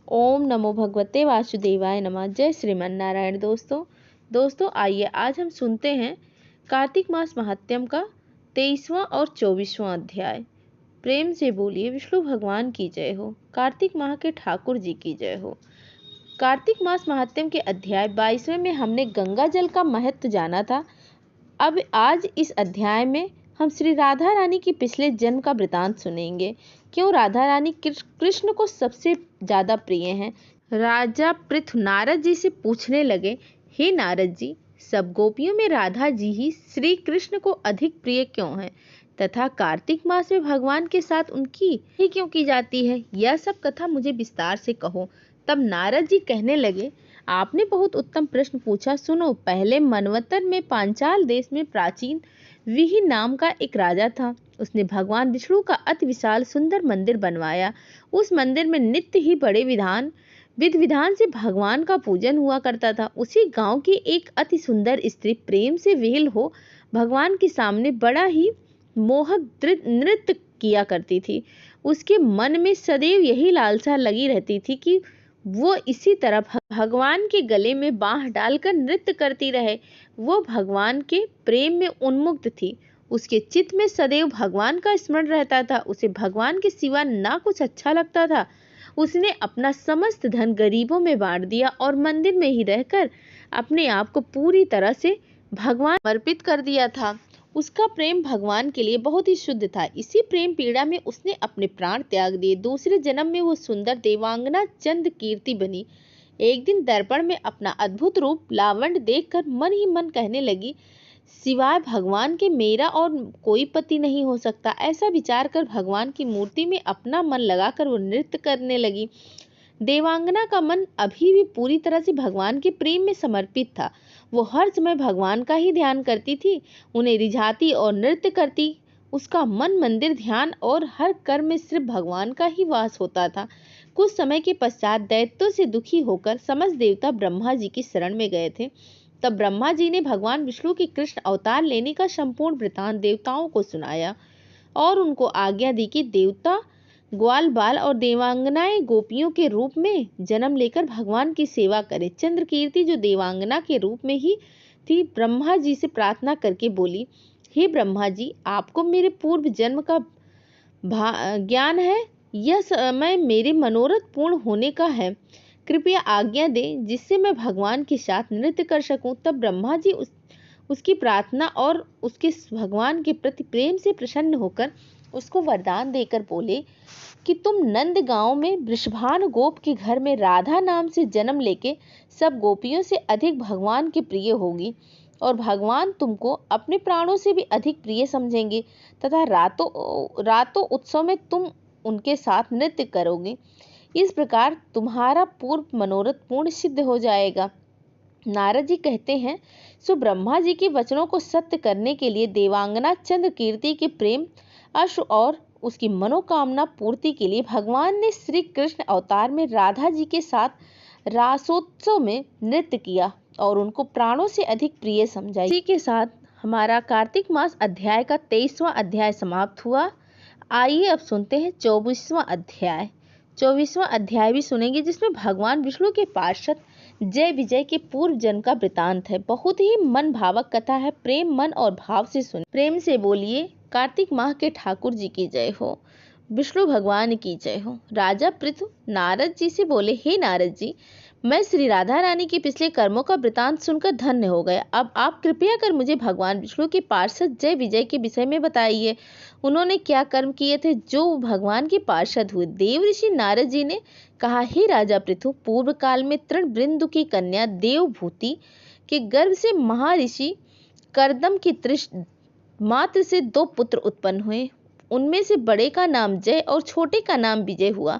ओम नमो भगवते वासुदेवाय नमः। जय श्रीमन नारायण। दोस्तों आइए आज हम सुनते हैं कार्तिक मास महात्म्य का 23वां और 24वां अध्याय। प्रेम से बोलिए विष्णु भगवान की जय हो, कार्तिक माह के ठाकुर जी की जय हो। कार्तिक मास महात्म्य के अध्याय 22वें में हमने गंगा जल का महत्व जाना था। अब आज इस अध्याय में हम श्री राधा रानी के पिछले जन्म का वृतांत सुनेंगे। क्यों राधा रानी कृष्ण को सबसे ज्यादा प्रिय हैं। राजा पृथु नारद जी से पूछने लगे, हे नारद जी, सब गोपियों में राधा जी ही श्री कृष्ण को अधिक प्रिय क्यों हैं तथा कार्तिक मास में भगवान के साथ उनकी ही क्यों की जाती है? यह सब कथा मुझे विस्तार से कहो। तब नारद जी कहने लगे, आपने बहुत उत्तम प्रश्न पूछा। सुनो, पहले मनवंतर में पांचाल देश में प्राचीन विहि नाम का एक राजा था। उसने भगवान विष्णु का अति विशाल सुंदर मंदिर बनवाया। उस मंदिर में नित्य ही बड़े विधि विधान से भगवान का पूजन हुआ करता था। उसी गांव की एक अति सुंदर स्त्री प्रेम से विह्वल हो भगवान के सामने बड़ा ही मोहक नृत्य किया करती थी। उसके मन में सदैव यही लालसा लगी रहती थी कि वो इसी तरह भगवान के गले में बांह डालकर नृत्य करती रहे। वो भगवान के प्रेम में उन्मुक्त थी। उसके चित्त में सदैव भगवान का स्मरण रहता था। उसे भगवान के सिवा ना कुछ अच्छा लगता था। उसने अपना समस्त धन गरीबों में बांट दिया और मंदिर में ही रहकर अपने आप को पूरी तरह से भगवान समर्पित कर दिया था। उसका प्रेम भगवान के लिए बहुत ही शुद्ध था। इसी प्रेम पीड़ा में उसने अपने प्राण त्याग दिए। दूसरे जन्म में वो सुंदर देवांगना चंद्र कीर्ति बनी। एक दिन दर्पण में अपना अद्भुत रूप लावण्य देखकर मन ही मन कहने लगी, सिवाय भगवान के मेरा और कोई पति नहीं हो सकता। ऐसा विचार कर भगवान की मूर्ति में अपना मन लगाकर वो नृत्य करने लगी। देवांगना का मन अभी भी पूरी तरह से भगवान के प्रेम में समर्पित था। वो हर समय भगवान का ही ध्यान करती थी, उन्हें रिझाती और नृत्य करती। उसका मन मंदिर ध्यान और हर कर्म में सिर्फ भगवान का ही वास होता था। कुछ समय के पश्चात दैत्यों से दुखी होकर समस्त देवता ब्रह्मा जी की शरण में गए थे। तब ब्रह्मा जी ने भगवान विष्णु के कृष्ण अवतार लेने का संपूर्ण वृतांत देवताओं को सुनाया और उनको आज्ञा दी कि देवता ग्वाल बाल और देवांगनाएं गोपियों के रूप में जन्म लेकर भगवान की सेवा करे। चंद्र कीर्ति जो देवांगना के रूप में ही थी, ब्रह्मा जी से प्रार्थना करके बोली, हे ब्रह्मा जी, आपको मेरे पूर्व जन्म का ज्ञान है। यह समय मेरे मनोरथ पूर्ण होने का है। कृपया आज्ञा दें जिससे मैं भगवान के साथ नृत्य कर सकूं। तब ब्रह्मा जी उसकी प्रार्थना और उसके भगवान के प्रति प्रेम से प्रसन्न होकर उसको वरदान देकर बोले कि तुम नंद गांव में वृषभान गोप के घर में राधा नाम से जन्म लेके सब गोपियों से अधिक भगवान के प्रिय होगी और भगवान तुमको अपने प्राणों से भी अधिक प्रिय समझेंगे तथा रातों उत्सव में तुम उनके साथ नृत्य करोगे। इस प्रकार तुम्हारा पूर्व मनोरथ पूर्ण सिद्ध हो जाएगा। नारद जी कहते हैं, सो ब्रह्मा जी के वचनों को सत्य करने के लिए देवांगना चंद्र कीर्ति के प्रेम अश्रु और उसकी मनोकामना पूर्ति के लिए भगवान ने श्री कृष्ण अवतार में राधा जी के साथ रासोत्सव में नृत्य किया और उनको प्राणों से अधिक प्रिय समझा। इसी के साथ हमारा कार्तिक मास अध्याय का 23वां अध्याय समाप्त हुआ। आइए अब सुनते हैं 24वां अध्याय। 24वां अध्याय भी सुनेंगे जिसमें भगवान विष्णु के पार्षद जय विजय के पूर्व जन्म का वृतांत है। बहुत ही मन भावक कथा है। प्रेम मन और भाव से सुने। प्रेम से बोलिए कार्तिक माह के ठाकुर जी की जय हो, विष्णु भगवान की जय हो। राजा पृथु नारद जी से बोले, हे नारद जी, मैं श्री राधा रानी के पिछले कर्मों का वृतांत सुनकर धन्य हो गया। अब आप कृपया कर मुझे भगवान विष्णु के पार्षद जय विजय के विषय में बताइए। उन्होंने क्या कर्म किए थे जो भगवान के पार्षद हुए? देव ऋषि नारद जी ने कहा, हे राजा पृथु, पूर्व काल में तृणबिंदु की कन्या देवभूति के गर्भ से महर्षि कर्दम की मात्र से 2 पुत्र उत्पन्न हुए। उनमें से बड़े का नाम जय और छोटे का नाम विजय हुआ।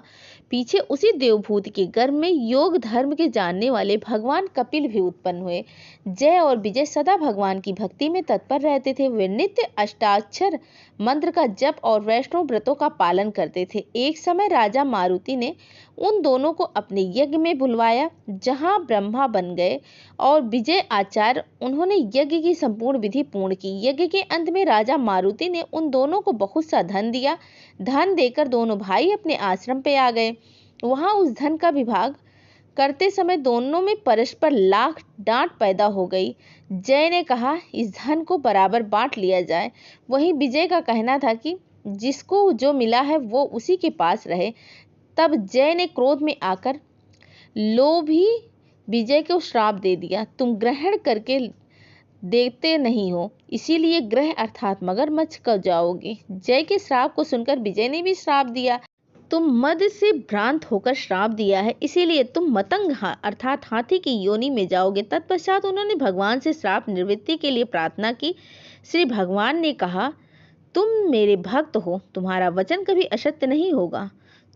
पीछे उसी देवभूति के गर्भ में योग धर्म के जानने वाले भगवान कपिल भी उत्पन्न हुए। जय और विजय सदा भगवान की भक्ति में तत्पर रहते थे। वे नित्य अष्टाक्षर मंत्र का जप और वैष्णव व्रतों का पालन करते थे। एक समय राजा मारुति ने उन दोनों को अपने यज्ञ में बुलवाया जहां ब्रह्मा बन गए और विजय आचार्य उन्होंने यज्ञ की संपूर्ण विधि पूर्ण की। यज्ञ के अंत में राजा मारुति ने उन दोनों को बहुत सा धन दिया। धन देकर दोनों भाई अपने आश्रम पे आ गए। वहां उस धन का विभाग करते समय दोनों में परस्पर लाख डांट पैदा हो गई। जय ने कहा इस धन को बराबर बांट लिया जाए। वहीं विजय का कहना था कि जिसको जो मिला है वो उसी के पास रहे। तब जय ने क्रोध में आकर लोभी विजय को श्राप दे दिया, तुम ग्रहण करके देते नहीं हो, इसीलिए ग्रह अर्थात मगरमच्छ को जाओगे। जय के श्राप को सुनकर विजय ने भी श्राप दिया, तुम मद से भ्रांत होकर श्राप दिया है, इसीलिए तुम मतंग अर्थात हाथी की योनि में जाओगे। तत्पश्चात उन्होंने भगवान से श्राप निवृत्ति के लिए प्रार्थना की। श्री भगवान ने कहा, तुम मेरे भक्त हो, तुम्हारा वचन कभी असत्य नहीं होगा।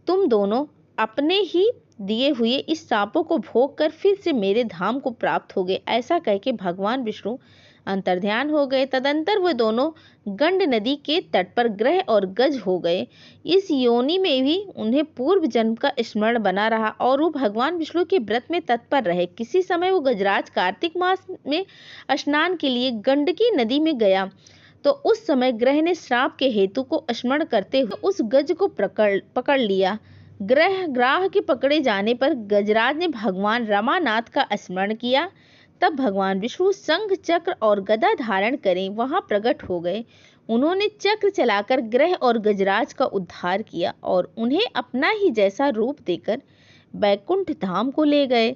तुम दोनों अपने ही दिए हुए इस सांपों को भोग कर फिर से मेरे धाम को प्राप्त हो गए। ऐसा कह के भगवान विष्णु अंतर्ध्यान हो गए। तदंतर वे दोनों गंड नदी के तट पर ग्रह और गज हो गए। इस योनि में भी उन्हें पूर्व जन्म का स्मरण बना रहा और वो भगवान विष्णु के व्रत में तत्पर रहे। किसी समय वो गजराज कार्तिक मास में स्नान के लिए गंडकी नदी में गया तो उस समय ग्रह ने श्राप के हेतु को स्मरण करते हुए उस गज को पकड़ लिया। ग्राह के पकड़े जाने पर गजराज ने भगवान रमानाथ का स्मरण किया। तब भगवान विष्णु शंख चक्र और गदा धारण करें वहां प्रकट हो गए। उन्होंने चक्र चलाकर ग्रह और गजराज का उद्धार किया और उन्हें अपना ही जैसा रूप देकर बैकुंठ धाम को ले गए।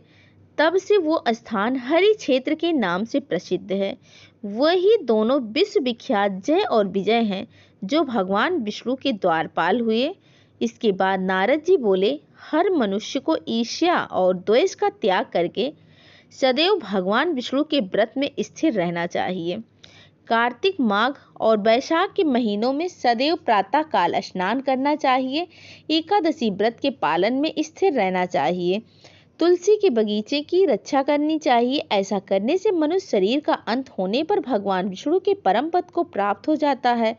तब से वो स्थान हरि क्षेत्र के नाम से प्रसिद्ध है। वही दोनों विश्व विख्यात जय और विजय हैं जो भगवान विष्णु के द्वारपाल हुए। इसके बाद नारद जी बोले, हर मनुष्य को ईर्ष्या और द्वेष का त्याग करके सदैव भगवान विष्णु के व्रत में स्थिर रहना चाहिए। कार्तिक माघ और वैशाख के महीनों में सदैव प्रातः काल स्नान करना चाहिए। एकादशी व्रत के पालन में स्थिर रहना चाहिए। तुलसी के बगीचे की रक्षा करनी चाहिए। ऐसा करने से मनुष्य शरीर का अंत होने पर भगवान विष्णु के परम पद को प्राप्त हो जाता है।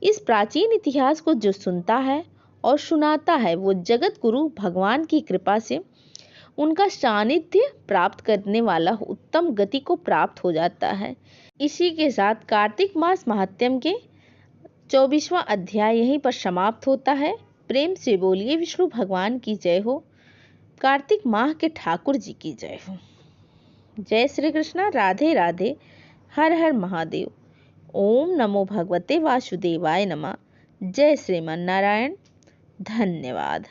इस प्राचीन इतिहास को जो सुनता है और सुनाता है वो जगत गुरु भगवान की कृपा से उनका सानिध्य प्राप्त करने वाला उत्तम गति को प्राप्त हो जाता है। इसी के साथ कार्तिक मास महात्म्य के 24वां अध्याय यहीं पर समाप्त होता है। प्रेम से बोलिए विष्णु भगवान की जय हो। कार्तिक माह के ठाकुर जी की जय हो। जय श्री कृष्णा। राधे राधे। हर हर महादेव। ओम नमो भगवते वासुदेवाय नमः। जय श्रीमन नारायण। धन्यवाद।